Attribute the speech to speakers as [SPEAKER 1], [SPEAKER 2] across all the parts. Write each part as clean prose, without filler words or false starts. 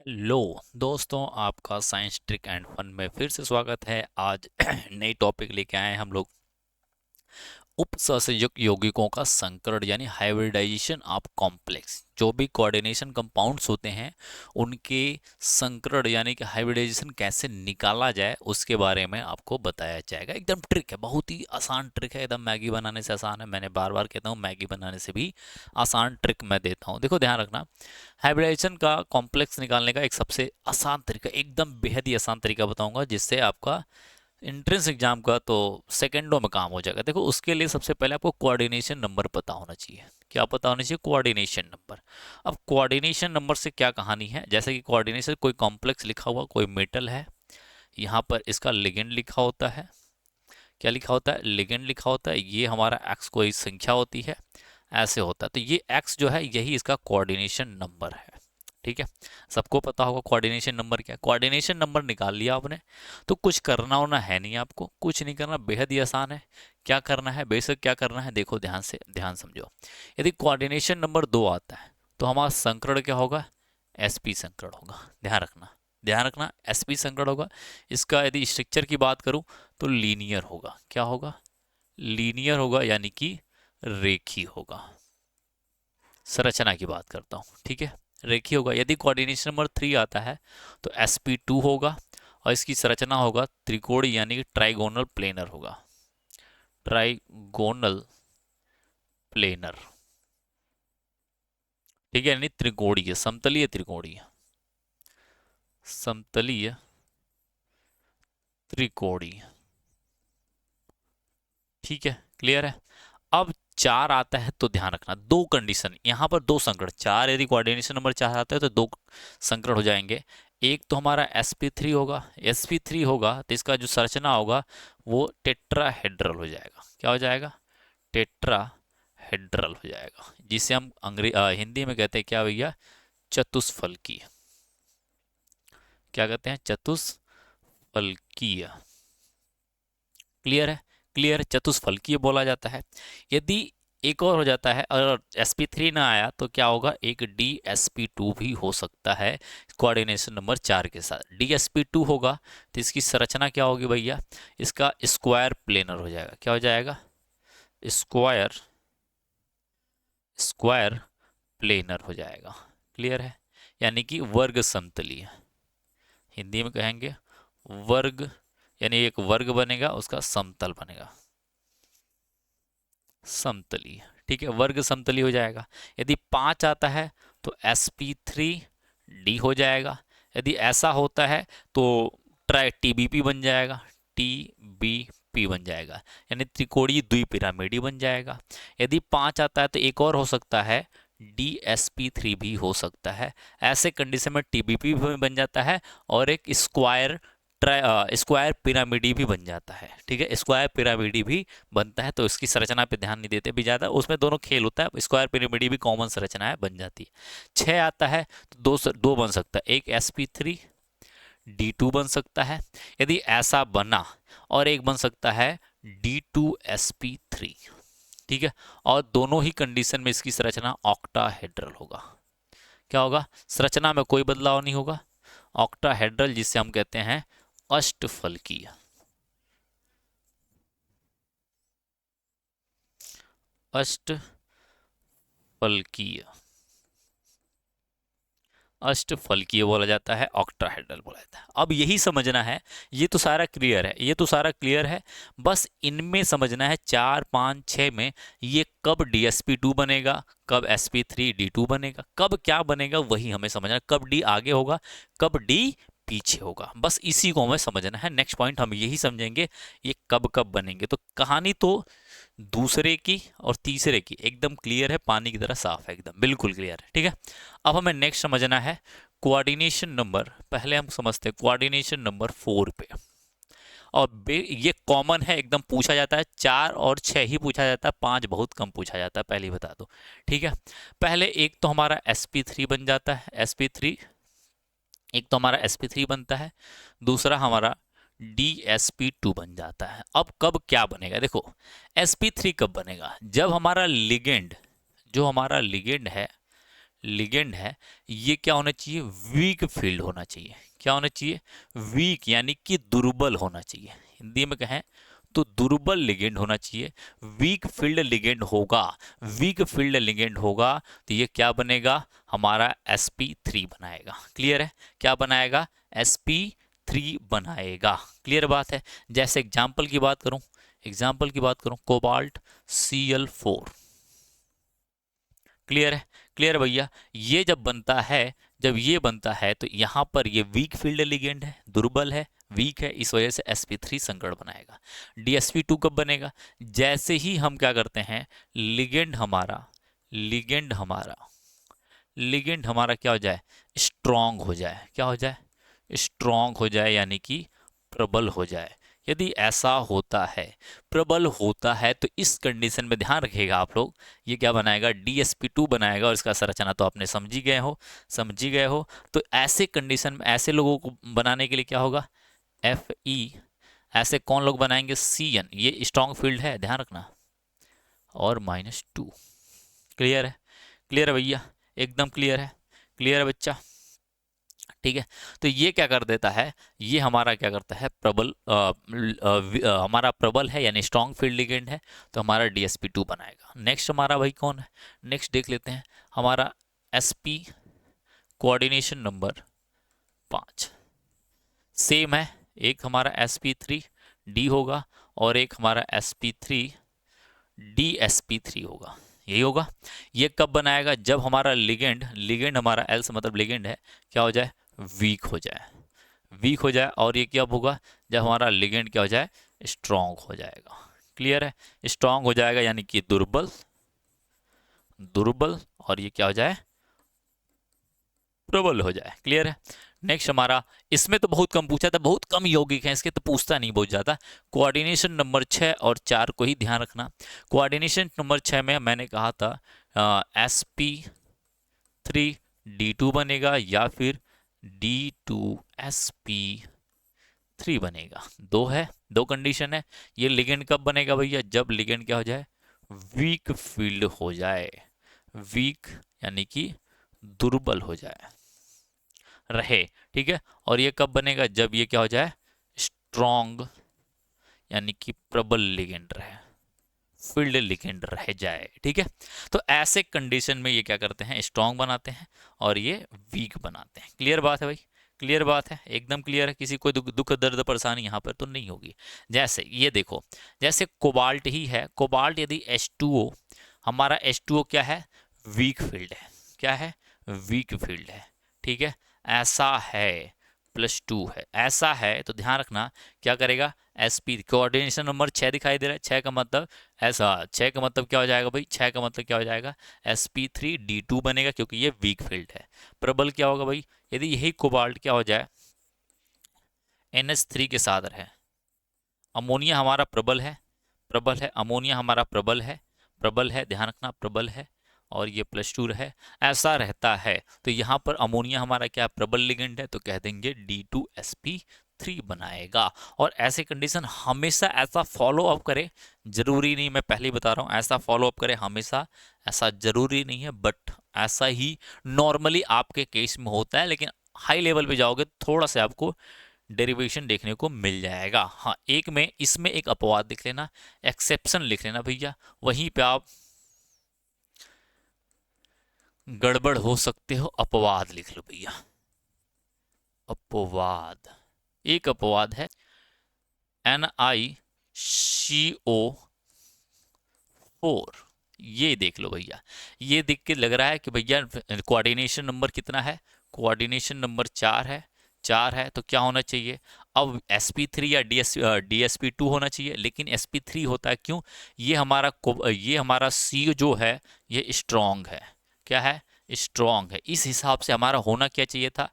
[SPEAKER 1] लो दोस्तों, आपका science trick and fun में फिर से स्वागत है। आज नई टॉपिक लेके आए हैं हम लोग। उपसंयोजक यौगिकों का संकरण यानी हाइब्रिडाइजेशन ऑफ कॉम्प्लेक्स। जो भी कोऑर्डिनेशन कंपाउंड्स होते हैं उनके संकरण यानी कि हाइब्रिडाइजेशन कैसे निकाला जाए उसके बारे में आपको बताया जाएगा। एकदम ट्रिक है, बहुत ही आसान ट्रिक है, एकदम मैगी बनाने से आसान है। मैंने बार बार कहता हूँ मैगी बनाने से भी आसान ट्रिक मैं देता हूँ। देखो ध्यान रखना, हाइब्रिडाइजेशन का कॉम्प्लेक्स निकालने का एक सबसे आसान तरीका, एकदम बेहद ही आसान तरीका बताऊंगा जिससे आपका एंट्रेंस एग्जाम का तो सेकंडों में काम हो जाएगा। देखो उसके लिए सबसे पहले आपको कोऑर्डिनेशन नंबर पता होना चाहिए। क्या पता होना चाहिए? Coordination number. अब कोऑर्डिनेशन नंबर से क्या कहानी है, जैसे कि कोऑर्डिनेशन कोई कॉम्प्लेक्स लिखा हुआ, कोई मेटल है, यहाँ पर इसका लिगेंड लिखा होता है। क्या लिखा होता है? लिगेंड लिखा होता है। ये हमारा एक्स कोई संख्या होती है, ऐसे होता है। तो ये एक्स जो है यही इसका कोऑर्डिनेशन नंबर है। ठीक है, सबको पता होगा कोऑर्डिनेशन नंबर क्या है। कोऑर्डिनेशन नंबर निकाल लिया आपने तो कुछ करना होना है नहीं, आपको कुछ नहीं करना, बेहद ही आसान है। क्या करना है, बेशक क्या करना है, देखो ध्यान से, ध्यान समझो। यदि कोऑर्डिनेशन नंबर 2 आता है तो हमारा संकरण क्या होगा? एसपी संकरण होगा। ध्यान रखना, ध्यान रखना, एसपी संकरण होगा। इसका यदि स्ट्रक्चर की बात करूं तो लीनियर होगा। क्या होगा? लीनियर होगा, यानी कि रेखीय होगा। संरचना की बात करता हूँ, ठीक है, रेखीय होगा। यदि कोऑर्डिनेशन नंबर 3 आता है तो sp2 होगा और इसकी संरचना होगा त्रिकोणीय यानी कि ट्राइगोनल प्लेनर होगा। ट्राइगोनल प्लेनर, ठीक है, यानी त्रिकोणीय, समतलीय त्रिकोणीय, समतलीय त्रिकोणीय। ठीक है, क्लियर है। अब 4 आता है तो ध्यान रखना, दो कंडीशन यहाँ पर, दो संकरण। 4 यदि कोऑर्डिनेशन नंबर 4 आता है तो दो संकरण हो जाएंगे। एक तो हमारा sp3 होगा, sp3 होगा तो इसका जो संरचना होगा वो टेट्राहेड्रल हो जाएगा। क्या हो जाएगा? टेट्राहेड्रल हो जाएगा, जिसे हम हिंदी में कहते हैं क्या भैया? चतुष्फलकीय। क्या कहते हैं? चतुष्फलकीय। क्लियर है? क्लियर, चतुष्फलकीय बोला जाता है। यदि एक और हो जाता है, अगर sp3 ना आया तो क्या होगा? एक dsp2 भी हो सकता है कोऑर्डिनेशन नंबर 4 के साथ। dsp2 होगा तो इसकी संरचना क्या होगी भैया? इसका स्क्वायर प्लेनर हो जाएगा। क्या हो जाएगा? स्क्वायर, स्क्वायर प्लेनर हो जाएगा। क्लियर है? यानी कि वर्ग समतलीय, हिंदी में कहेंगे वर्ग, यानी एक वर्ग बनेगा, उसका समतल बनेगा, समतलीय। ठीक है, वर्ग समतलीय हो जाएगा। यदि 5 आता है तो sp3d हो जाएगा। यदि ऐसा होता है तो ट्राई tbp बन जाएगा, tbp बन जाएगा, यानी त्रिकोणीय द्विपिरामिडी बन जाएगा। यदि 5 आता है तो एक और हो सकता है, dsp3 भी हो सकता है। ऐसे कंडीशन में tbp भी बन जाता है और एक स्क्वायर स्क्वायर पिरामिडी भी बन जाता है। ठीक है, स्क्वायर पिरामिडी भी बनता है। तो इसकी संरचना पे ध्यान नहीं देते भी ज्यादा, उसमें दोनों खेल होता है। स्क्वायर पिरामिडी भी कॉमन संरचना है, बन जाती है। 6 आता है तो दो बन सकता है, एक sp3 d2 बन सकता है यदि ऐसा बना, और एक बन सकता है d2sp3। ठीक है, और दोनों ही कंडीशन में इसकी संरचना ऑक्टाहेड्रल होगा। क्या होगा? संरचना में कोई बदलाव नहीं होगा, ऑक्टाहेड्रल, जिसे हम कहते हैं अष्टफलकीय। अष्टफलकीय, अष्टफलकीय बोला जाता है, ऑक्टाहेड्रल बोला जाता है। अब यही समझना है, ये तो सारा क्लियर है, ये तो सारा क्लियर है। बस इनमें समझना है 4 5 6 में ये कब dsp2 बनेगा, कब sp3d2 बनेगा, कब क्या बनेगा, वही हमें समझना। कब d आगे होगा, कब d पीछे होगा, बस इसी को हमें समझना है। नेक्स्ट पॉइंट हम यही समझेंगे, ये कब कब बनेंगे। तो कहानी तो दूसरे की और तीसरे की एकदम क्लियर है, पानी की तरह साफ है, एकदम बिल्कुल क्लियर है। ठीक है, अब हमें नेक्स्ट समझना है कोऑर्डिनेशन नंबर। पहले हम समझते हैं कोऑर्डिनेशन नंबर 4 पे। और ये कॉमन है, एकदम पूछा जाता है। 4 और 6 ही पूछा जाता है, 5 बहुत कम पूछा जाता है, पहले ही बता दो। ठीक है, पहले एक तो हमारा sp3 बन जाता है, sp3, एक तो हमारा sp3 बनता है, दूसरा हमारा dsp2 बन जाता है। अब कब क्या बनेगा? देखो sp3 कब बनेगा? जब हमारा लिगेंड, जो हमारा लिगेंड है, लिगेंड है ये क्या होना चाहिए, वीक फील्ड होना चाहिए। क्या होना चाहिए, वीक यानी कि दुर्बल होना चाहिए। हिंदी में कहें तो दुर्बल लिगेंड होना चाहिए। वीक फील्ड लिगेंड होगा, वीक फील्ड लिगेंड होगा तो ये क्या बनेगा, हमारा sp3 बनाएगा। क्लियर है, क्या बनाएगा, sp3 बनाएगा। क्लियर बात है। जैसे एग्जाम्पल की बात करूं, एग्जाम्पल की बात करूं, कोबाल्ट Cl4। क्लियर है, क्लियर भैया। ये जब बनता है, जब ये बनता है तो यहाँ पर ये वीक फील्ड लिगेंड है, दुर्बल है, वीक है, इस वजह से sp3 संकरण बनाएगा। dsp2 कब बनेगा, जैसे ही हम क्या करते हैं, लिगेंड हमारा लिगेंड हमारा लिगेंड हमारा क्या हो जाए, स्ट्रांग हो जाए। क्या हो जाए, स्ट्रांग हो जाए यानी कि प्रबल हो जाए। यदि ऐसा होता है, प्रबल होता है, तो इस कंडीशन में ध्यान रखिएगा आप लोग, ये क्या बनाएगा, dsp2 बनाएगा। और इसका संरचना तो आपने समझ ही गए हो। तो ऐसे कंडीशन में ऐसे लोगों को बनाने के लिए क्या होगा, Fe। ऐसे कौन लोग बनाएंगे, Cn, ये स्ट्रॉन्ग फील्ड है, ध्यान रखना, और -2। क्लियर है, क्लियर है भैया, एकदम क्लियर है, क्लियर है बच्चा। ठीक है, तो ये क्या कर देता है, ये हमारा क्या करता है, प्रबल हमारा प्रबल है यानी स्ट्रॉन्ग फील्ड लिगेंड है, तो हमारा dsp2 बनाएगा। नेक्स्ट हमारा भाई कौन है, नेक्स्ट देख लेते हैं, हमारा sp कोऑर्डिनेशन नंबर 5 सेम है। एक हमारा sp3d होगा और एक हमारा sp3 dsp3 होगा, यही होगा। ये कब बनाएगा, जब हमारा लिगेंड हमारा L से मतलब लिगेंड है, क्या हो जाए, वीक हो जाए, वीक हो जाए। और ये कब होगा, जब हमारा लिगेंड क्या हो जाए, स्ट्रांग हो जाएगा। क्लियर है, स्ट्रांग हो जाएगा यानी कि दुर्बल, दुर्बल, और ये क्या हो जाए, प्रबल हो जाए। क्लियर है। नेक्स्ट हमारा, इसमें तो बहुत कम पूछा था, बहुत कम यौगिक हैं इसके, तो पूछता नहीं बहुत ज़्यादा। कोऑर्डिनेशन नंबर 6 और 4 को ही ध्यान रखना। कोऑर्डिनेशन नंबर 6 में मैंने कहा था sp3d2 बनेगा या फिर d2sp3 बनेगा। दो है, दो कंडीशन है। ये लिगेंड कब बनेगा भैया, जब लिगेंड क्या हो जाए, वीक फील्ड हो जाए, वीक यानी कि दुर्बल हो जाए रहे। ठीक है, और ये कब बनेगा, जब ये क्या हो जाए, स्ट्रॉन्ग यानी कि प्रबल लिगेंड रहे, फील्ड लिगेंड रह जाए। ठीक है, तो ऐसे कंडीशन में ये क्या करते हैं, स्ट्रॉन्ग बनाते हैं और ये वीक बनाते हैं। क्लियर बात है भाई, क्लियर बात है, एकदम क्लियर है। किसी को दुख दर्द परेशानी यहाँ पर तो नहीं होगी। जैसे ये देखो, जैसे कोबाल्ट ही है, कोबाल्ट यदि H2O, हमारा H2O क्या है, वीक फील्ड है। क्या है, वीक फील्ड है। ठीक है, ऐसा है, +2 है, ऐसा है, तो ध्यान रखना क्या करेगा, sp कोऑर्डिनेशन नंबर 6 दिखाई दे रहा है, 6 का मतलब ऐसा, 6 का मतलब क्या हो जाएगा भाई, 6 का मतलब क्या हो जाएगा, sp3d2 बनेगा क्योंकि ये वीक फील्ड है। प्रबल क्या होगा भाई, यदि यही कोबाल्ट क्या हो जाए, NH3 के साथ रहे, अमोनिया हमारा प्रबल है, प्रबल है, अमोनिया हमारा प्रबल है, प्रबल है, ध्यान रखना प्रबल है, और ये +2 है, ऐसा रहता है, तो यहाँ पर अमोनिया हमारा क्या प्रबल लिगेंड है, तो कह देंगे d2sp3 बनाएगा। और ऐसे कंडीशन हमेशा ऐसा फॉलो अप करे, जरूरी नहीं, मैं पहले ही बता रहा हूँ, ऐसा फॉलो अप करे हमेशा, ऐसा जरूरी नहीं है, बट ऐसा ही नॉर्मली आपके केस में होता है। लेकिन हाई लेवल पे जाओगे थोड़ा सा आपको डेरिवेशन देखने को मिल जाएगा। हाँ, एक में इसमें एक अपवाद लिख लेना, एक्सेप्शन लिख लेना भैया, वहीं पे आप गड़बड़ हो सकते हो, अपवाद लिख लो भैया, अपवाद। एक अपवाद है NiCO4, ये देख लो भैया। ये देख के लग रहा है कि भैया कोऑर्डिनेशन नंबर कितना है, कोऑर्डिनेशन नंबर 4 है, 4 है, तो क्या होना चाहिए, अब sp3 या dsp2 होना चाहिए, लेकिन sp3 होता है, क्यों, ये हमारा C जो है ये स्ट्रॉन्ग है। क्या है, स्ट्रॉन्ग है, इस हिसाब से हमारा होना क्या चाहिए था,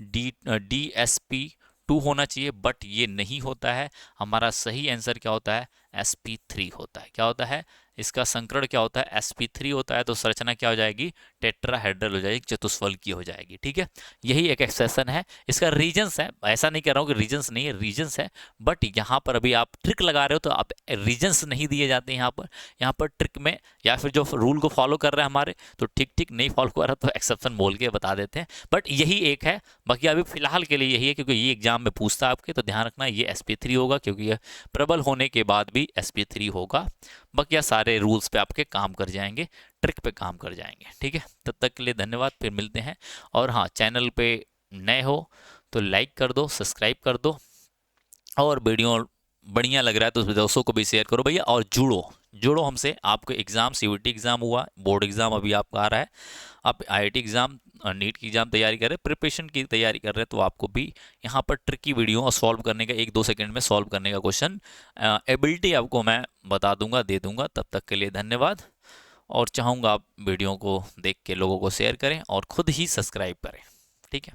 [SPEAKER 1] dsp2 होना चाहिए, बट ये नहीं होता है। हमारा सही आंसर क्या होता है, sp3 होता है। क्या होता है, इसका संकरण क्या होता है, sp3 होता है, तो संरचना क्या हो जाएगी, टेट्राहेड्रल हो जाएगी, चतुष्फल की हो जाएगी। ठीक है, यही एक एक्सप्रेशन है। इसका रीजन्स है, ऐसा नहीं कह रहा हूँ कि रीजन्स नहीं है, रीजन्स है, बट यहाँ पर अभी आप ट्रिक लगा रहे हो तो आप रीजन्स नहीं दिए जाते हैं यहाँ पर ट्रिक में, या फिर जो रूल को फॉलो कर रहे हैं हमारे तो ठीक ठीक, नहीं फॉलो कर रहा तो एक्सेप्शन बोल के बता देते हैं, बट यही एक है। बाकी अभी फिलहाल के लिए यही है, क्योंकि ये एग्जाम में पूछता है आपके, तो ध्यान रखना ये sp3 होगा, क्योंकि ये प्रबल होने के बाद भी sp3 होगा। बाकी सारे रूल्स पे आपके काम कर जाएंगे, ट्रिक पे काम कर जाएंगे। ठीक है, तब तक के लिए धन्यवाद, फिर मिलते हैं। और हाँ, चैनल पे नए हो तो लाइक कर दो, सब्सक्राइब कर दो, और वीडियो बढ़िया लग रहा है तो दोस्तों को भी शेयर करो भैया, और जुड़ो हमसे। आपको एग्ज़ाम, सीयूईटी एग्ज़ाम हुआ, बोर्ड एग्ज़ाम अभी आपका आ रहा है, आप आईआईटी एग्ज़ाम, नीट की एग्ज़ाम तैयारी कर रहे हैं, प्रिपरेशन की तैयारी कर रहे हैं, तो आपको भी यहाँ पर ट्रिकी वीडियो और सॉल्व करने का 1-2 सेकंड में सॉल्व करने का क्वेश्चन एबिलिटी आपको मैं बता दूंगा, दे दूंगा। तब तक के लिए धन्यवाद, और चाहूँगा आप वीडियो को देख के लोगों को शेयर करें और खुद ही सब्सक्राइब करें। ठीक है।